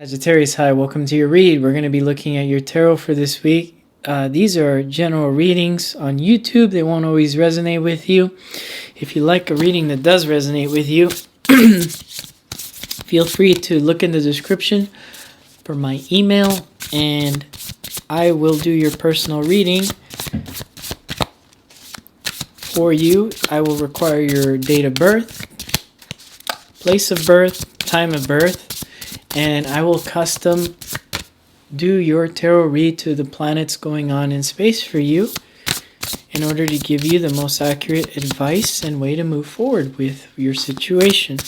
Sagittarius, hi, welcome to your read. We're going to be looking at your tarot for this week. These are general readings on YouTube. They won't always resonate with you. If you like a reading that does resonate with you, feel free to look in the description for my email and I will do your personal reading for you. I will require your date of birth, place of birth, time of birth, and I will custom do your tarot read to the planets going on in space for you in order to give you the most accurate advice and way to move forward with your situation.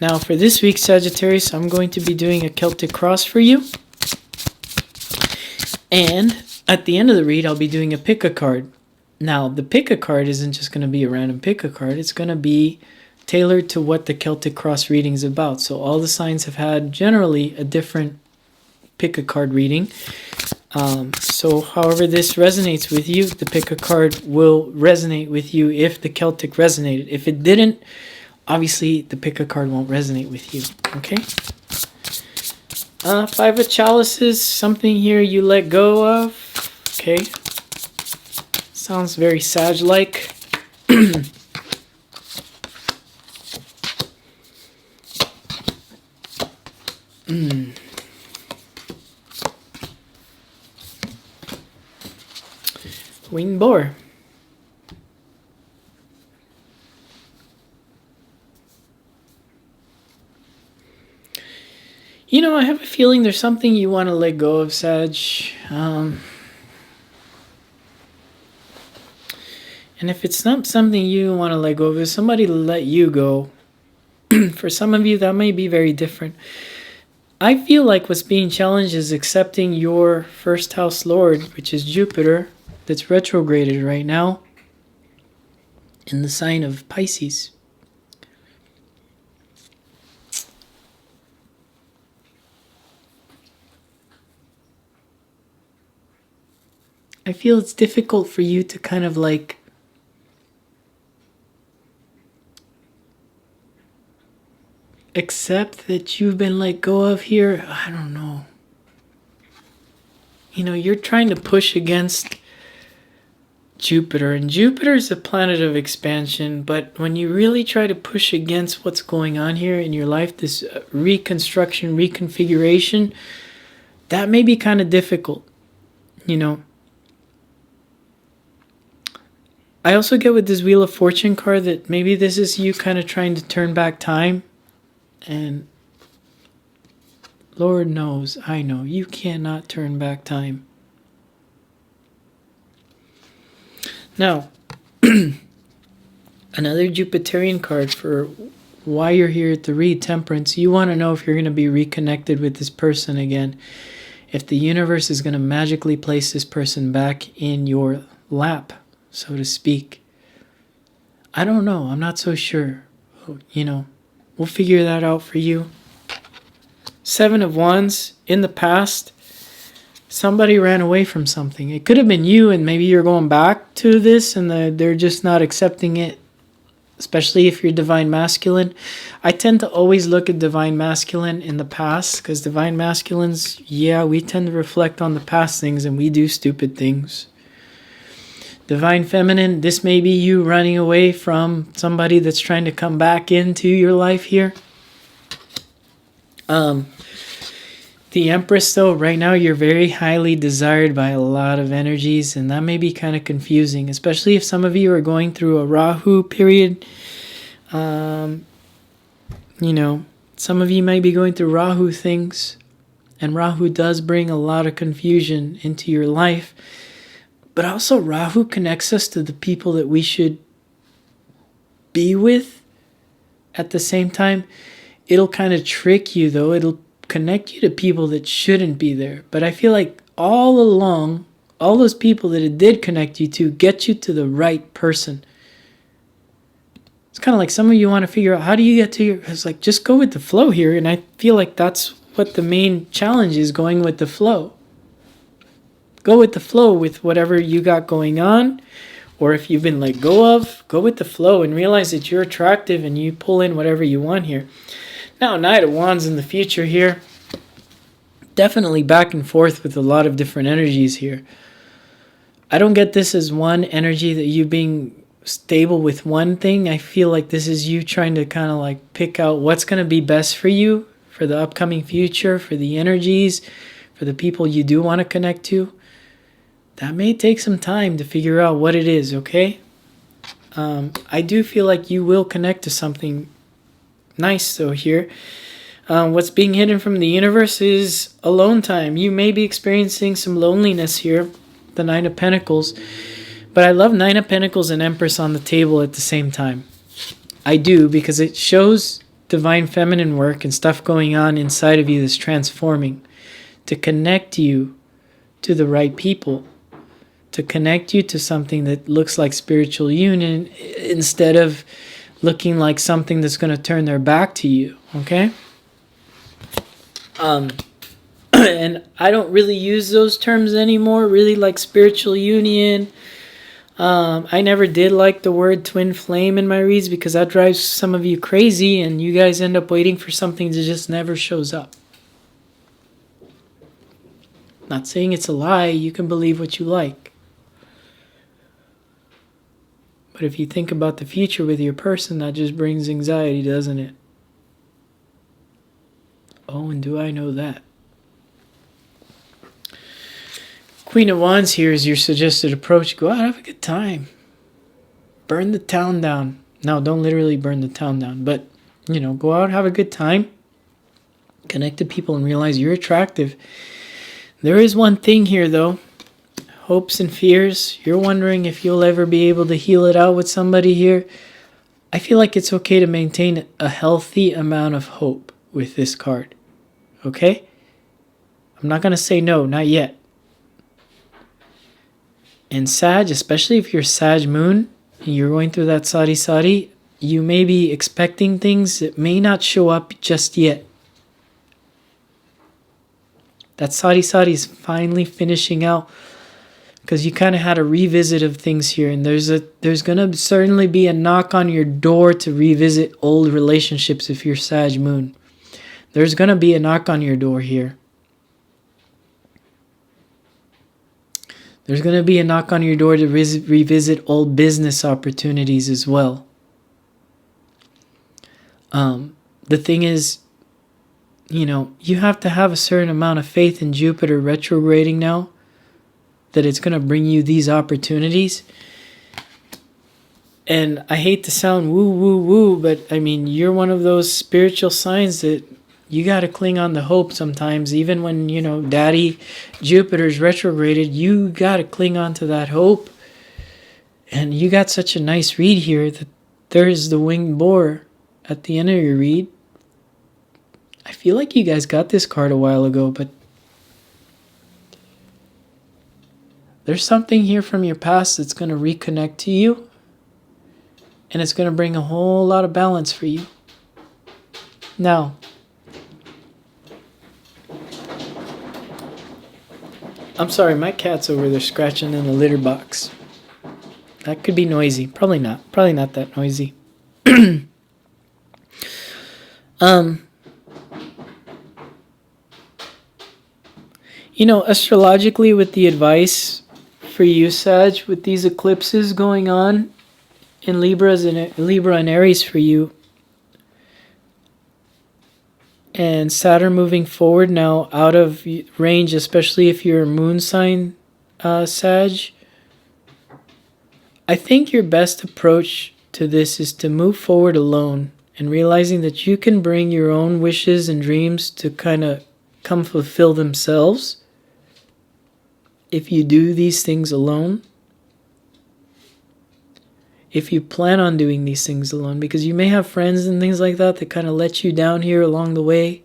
Now for this week, Sagittarius, I'm going to be doing a Celtic cross for you. And at the end of the read, I'll be doing a pick a card. Now, the pick a card isn't just going to be a random pick a card. It's going to be tailored to what the Celtic cross reading is about. So all the signs have had generally a different pick a card reading. So however this resonates with you, the pick a card will resonate with you if the Celtic resonated. If it didn't, obviously the pick a card won't resonate with you. Okay? Five of Chalices, something here you let go of. Okay. Sounds very Sag-like. Winged boar. You know, I have a feeling there's something you want to let go of, Sag. And if it's not something you want to let go of, if somebody let you go, for some of you, that may be very different. I feel like what's being challenged is accepting your first house lord, which is Jupiter, that's retrograded right now in the sign of Pisces. I feel it's difficult for you to kind of like accept that you've been let go of here. I don't know. You know, you're trying to push against Jupiter, and Jupiter is a planet of expansion, but when you really try to push against what's going on here in your life, this reconstruction, reconfiguration, that may be kind of difficult, you know. I also get with this Wheel of Fortune card that maybe this is you kind of trying to turn back time. And Lord knows, I know, you cannot turn back time. Now, another Jupiterian card for why you're here at the read, Temperance. You want to know if you're going to be reconnected with this person again. If the universe is going to magically place this person back in your lap, so to speak. I don't know. I'm not so sure. You know, we'll figure that out for you. Seven of Wands. In the past, somebody ran away from something. It could have been you, and maybe you're going back to this and they're just not accepting it, especially if you're Divine Masculine. I tend to always look at Divine Masculine in the past because Divine Masculines, yeah, we tend to reflect on the past things and we do stupid things. Divine Feminine, this may be you running away from somebody that's trying to come back into your life here. The Empress, though, right now you're very highly desired by a lot of energies, and that may be kind of confusing, especially if some of you are going through a Rahu period. You know, some of you might be going through Rahu things, and Rahu does bring a lot of confusion into your life. But also Rahu connects us to the people that we should be with. At the same time, it'll kind of trick you, though. It'll connect you to people that shouldn't be there. But I feel like all along, all those people that it did connect you to get you to the right person. It's kind of like some of you want to figure out, how do you get to your... It's like, just go with the flow here. And I feel like that's what the main challenge is, going with the flow. Go with the flow with whatever you got going on, or if you've been let go of, go with the flow and realize that you're attractive and you pull in whatever you want here. Now, Knight of Wands in the future here. definitely back and forth with a lot of different energies here. I don't get this as one energy that you being stable with one thing. I feel like this is you trying to kind of like pick out what's going to be best for you, for the upcoming future, for the energies, for the people you do want to connect to. That may take some time to figure out what it is, okay? I do feel like you will connect to something nice though here. What's being hidden from the universe is alone time. You may be experiencing some loneliness here, the Nine of Pentacles. But I love Nine of Pentacles and Empress on the table at the same time. I do, because it shows divine feminine work and stuff going on inside of you that's transforming to connect you to the right people, to connect you to something that looks like spiritual union instead of looking like something that's going to turn their back to you, okay? And I don't really use those terms anymore, really, like spiritual union. I never did like the word twin flame in my reads because that drives some of you crazy and you guys end up waiting for something that just never shows up. Not saying it's a lie, you can believe what you like. But if you think about the future with your person, that just brings anxiety, doesn't it? Oh, and do I know that? Queen of Wands here is your suggested approach. Go out, have a good time. Burn the town down. No, don't literally burn the town down. But, go out, have a good time. Connect to people and realize you're attractive. There is one thing here, though. Hopes and fears. You're wondering if you'll ever be able to heal it out with somebody here. I feel like it's okay to maintain a healthy amount of hope with this card. Okay? I'm not going to say no, not yet. And Sag, especially if you're Sag moon, and you're going through that sadi, you may be expecting things that may not show up just yet. That sadi is finally finishing out because you kind of had a revisit of things here, and there's going to certainly be a knock on your door to revisit old relationships if you're Sag moon. There's going to be a knock on your door here. There's going to be a knock on your door to revisit old business opportunities as well. The thing is, you have to have a certain amount of faith in Jupiter retrograding now that it's going to bring you these opportunities. And I hate to sound woo, but I mean, you're one of those spiritual signs that you got to cling on to hope sometimes. Even when, Daddy Jupiter's retrograded, you got to cling on to that hope. And you got such a nice read here that there is the winged boar at the end of your read. I feel like you guys got this card a while ago, but there's something here from your past that's going to reconnect to you. And it's going to bring a whole lot of balance for you. Now, I'm sorry, my cat's over there scratching in the litter box. That could be noisy. Probably not. Probably not that noisy. Astrologically, with the advice for you, Sag, with these eclipses going on in Libra and Aries for you, and Saturn moving forward now out of range, especially if you're a moon sign, Sag, I think your best approach to this is to move forward alone and realizing that you can bring your own wishes and dreams to kind of come fulfill themselves if you do these things alone. If you plan on doing these things alone, because you may have friends and things like that kind of let you down here along the way.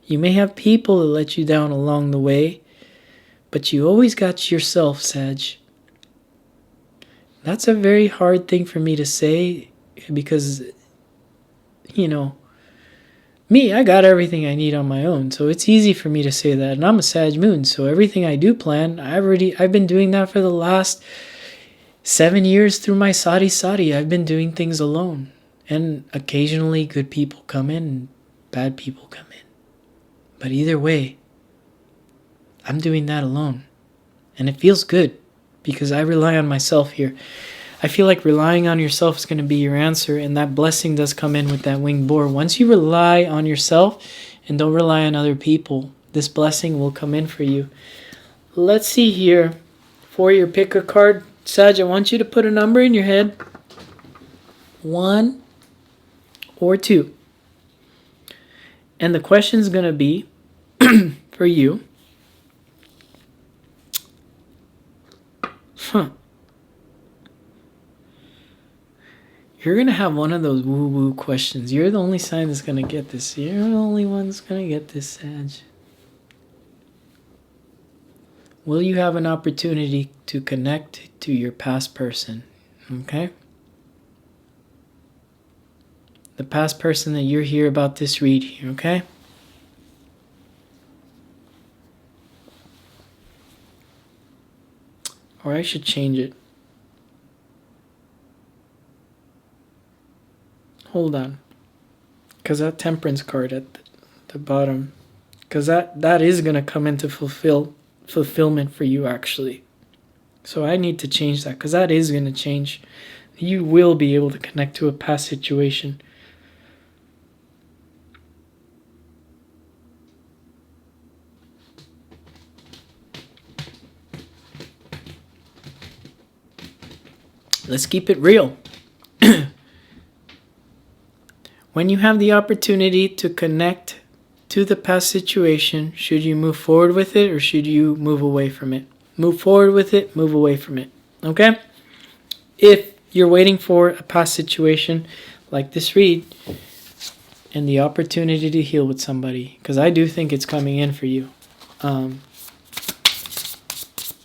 You may have people that let you down along the way, but you always got yourself, Sag. That's a very hard thing for me to say because, me, I got everything I need on my own, so it's easy for me to say that. And I'm a Sag moon, so everything I do plan, I've been doing that for the last 7 years through my sadi. I've been doing things alone. And occasionally good people come in and bad people come in. But either way, I'm doing that alone. And it feels good because I rely on myself here. I feel like relying on yourself is going to be your answer, and that blessing does come in with that winged boar. Once you rely on yourself and don't rely on other people, this blessing will come in for you. Let's see here. For your pick a card, Sag, I want you to put a number in your head. 1 or 2. And the question's going to be for you. You're going to have one of those woo-woo questions. You're the only sign that's going to get this. You're the only one that's going to get this, Sag. Will you have an opportunity to connect to your past person? Okay? The past person that you're here about this read here, okay? Or I should change it. Hold on. Because that temperance card at the bottom, because that is going to come into fulfillment for you, actually. So I need to change that, because that is going to change. You will be able to connect to a past situation. Let's keep it real. When you have the opportunity to connect to the past situation, should you move forward with it or should you move away from it? Move forward with it, move away from it. Okay? If you're waiting for a past situation like this read and the opportunity to heal with somebody, because I do think it's coming in for you.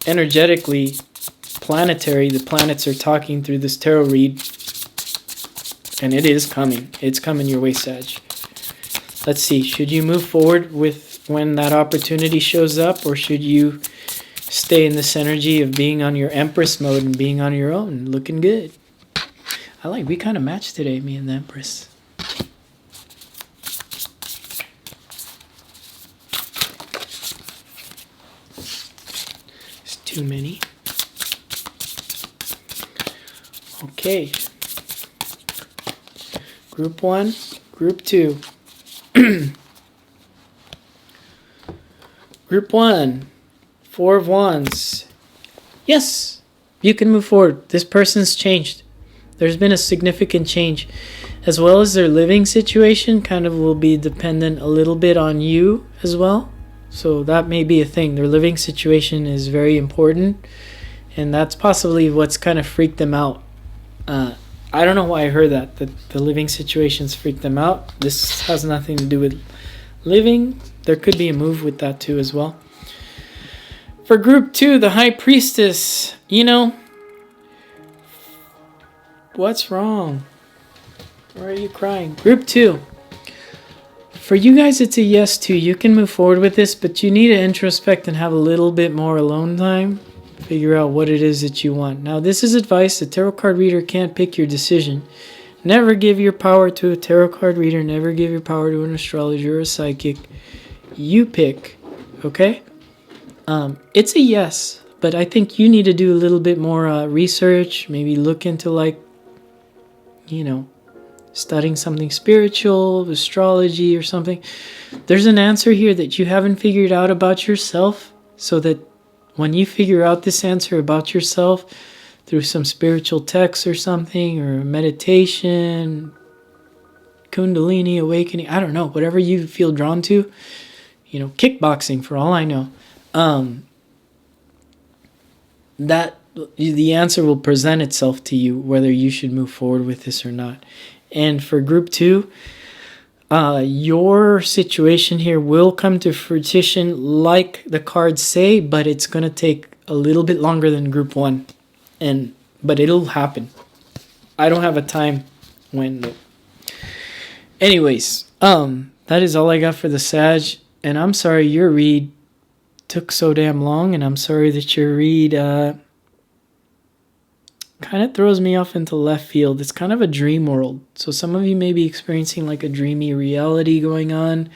Energetically, planetary, the planets are talking through this tarot read, and it is coming. It's coming your way, Sag. Let's see. Should you move forward with when that opportunity shows up, or should you stay in this energy of being on your Empress mode and being on your own, looking good? We kind of matched today, me and the Empress. It's too many. Okay. Group 1, Group 2. Group 1, 4 of Wands. Yes, you can move forward. This person's changed. There's been a significant change. As well as their living situation kind of will be dependent a little bit on you as well. So that may be a thing. Their living situation is very important. And that's possibly what's kind of freaked them out. I don't know why I heard that the living situations freaked them out. This has nothing to do with living. There could be a move with that too as well. For Group 2, the High Priestess, what's wrong? Why are you crying? Group 2. For you guys, it's a yes too. You can move forward with this, but you need to introspect and have a little bit more alone time. Figure out what it is that you want. Now, this is advice. The tarot card reader can't pick your decision. Never give your power to a tarot card reader. Never give your power to an astrologer or a psychic. You pick, okay? It's a yes, but I think you need to do a little bit more research. Maybe look into studying something spiritual, astrology or something. There's an answer here that you haven't figured out about yourself, so that when you figure out this answer about yourself through some spiritual text or something, or meditation, Kundalini awakening, I don't know, whatever you feel drawn to, kickboxing for all I know, that the answer will present itself to you whether you should move forward with this or not. And for Group 2, your situation here will come to fruition like the cards say, but it's going to take a little bit longer than Group 1. But it'll happen. I don't have a time when though. Anyways, that is all I got for the Sag. And I'm sorry your read took so damn long, and I'm sorry that your read kind of throws me off into left field. It's kind of a dream world. So some of you may be experiencing like a dreamy reality going on.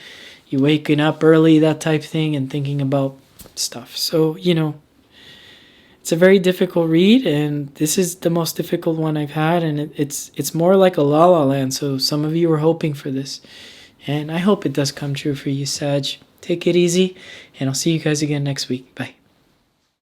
You waking up early, that type thing, and thinking about stuff. So, it's a very difficult read, and this is the most difficult one I've had, and it's more like a la la land. So some of you are hoping for this, and I hope it does come true for you, Sag. Take it easy, and I'll see you guys again next week. Bye.